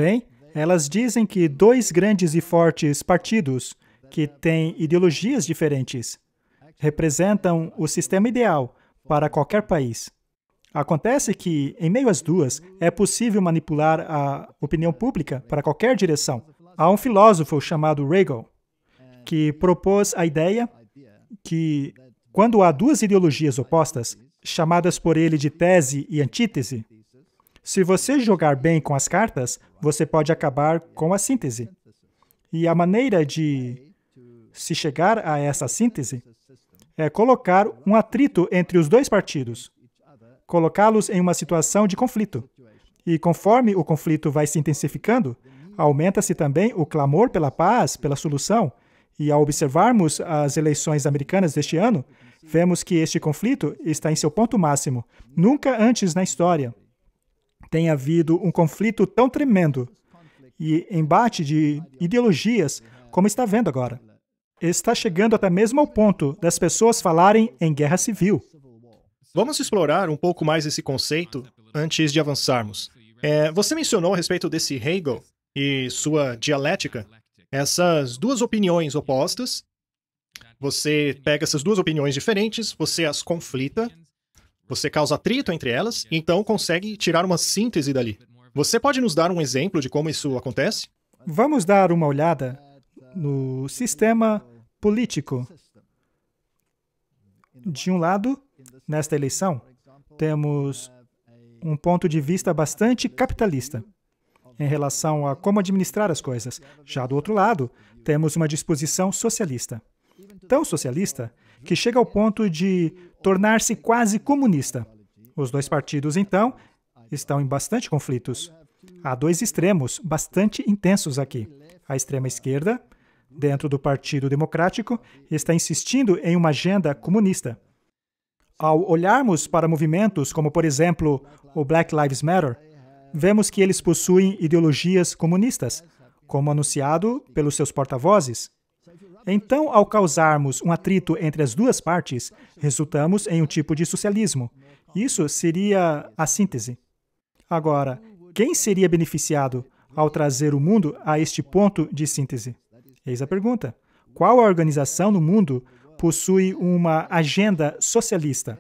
Bem, elas dizem que dois grandes e fortes partidos que têm ideologias diferentes representam o sistema ideal para qualquer país. Acontece que, em meio às duas, é possível manipular a opinião pública para qualquer direção. Há um filósofo chamado Hegel que propôs a ideia que, quando há duas ideologias opostas, chamadas por ele de tese e antítese, se você jogar bem com as cartas, você pode acabar com a síntese. E a maneira de se chegar a essa síntese é colocar um atrito entre os dois partidos, colocá-los em uma situação de conflito. E conforme o conflito vai se intensificando, aumenta-se também o clamor pela paz, pela solução. E ao observarmos as eleições americanas deste ano, vemos que este conflito está em seu ponto máximo. Nunca antes na história tem havido um conflito tão tremendo e embate de ideologias como está vendo agora. Está chegando até mesmo ao ponto das pessoas falarem em guerra civil. Vamos explorar um pouco mais esse conceito antes de avançarmos. Você mencionou a respeito desse Hegel e sua dialética. Essas duas opiniões opostas, você pega essas duas opiniões diferentes, você as conflita, você causa atrito entre elas, e então consegue tirar uma síntese dali. Você pode nos dar um exemplo de como isso acontece? Vamos dar uma olhada no sistema político. De um lado, nesta eleição, temos um ponto de vista bastante capitalista em relação a como administrar as coisas. Já do outro lado, temos uma disposição socialista. Tão socialista que chega ao ponto de tornar-se quase comunista. Os dois partidos, então, estão em bastante conflitos. Há dois extremos bastante intensos aqui. A extrema esquerda, dentro do Partido Democrático, está insistindo em uma agenda comunista. Ao olharmos para movimentos como, por exemplo, o Black Lives Matter, vemos que eles possuem ideologias comunistas, como anunciado pelos seus porta-vozes. Então, ao causarmos um atrito entre as duas partes, resultamos em um tipo de socialismo. Isso seria a síntese. Agora, quem seria beneficiado ao trazer o mundo a este ponto de síntese? Eis a pergunta. Qual organização no mundo possui uma agenda socialista?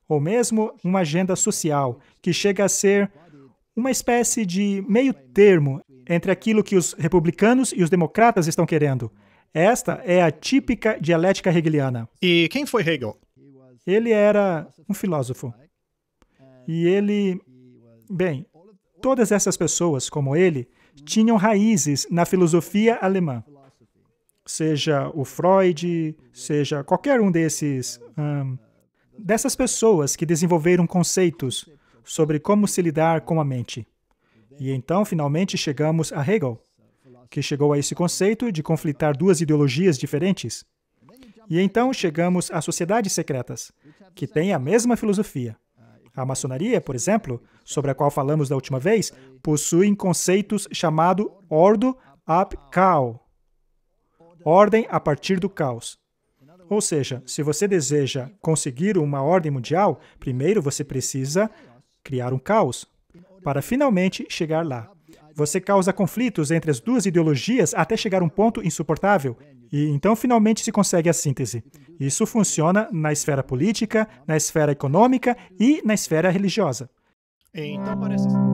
Ou mesmo uma agenda social, que chega a ser uma espécie de meio termo entre aquilo que os republicanos e os democratas estão querendo. Esta é a típica dialética hegeliana. E quem foi Hegel? Ele era um filósofo. E ele... Bem, todas essas pessoas, como ele, tinham raízes na filosofia alemã. Seja o Freud, seja qualquer um dessas pessoas que desenvolveram conceitos sobre como se lidar com a mente. E então, finalmente, chegamos a Hegel, que chegou a esse conceito de conflitar duas ideologias diferentes. E então chegamos às sociedades secretas, que têm a mesma filosofia. A maçonaria, por exemplo, sobre a qual falamos da última vez, possui conceitos chamados Ordo ab Chaos, ordem a partir do caos. Ou seja, se você deseja conseguir uma ordem mundial, primeiro você precisa criar um caos, para finalmente chegar lá. Você causa conflitos entre as duas ideologias até chegar a um ponto insuportável, e então finalmente se consegue a síntese. Isso funciona na esfera política, na esfera econômica e na esfera religiosa. Então parece...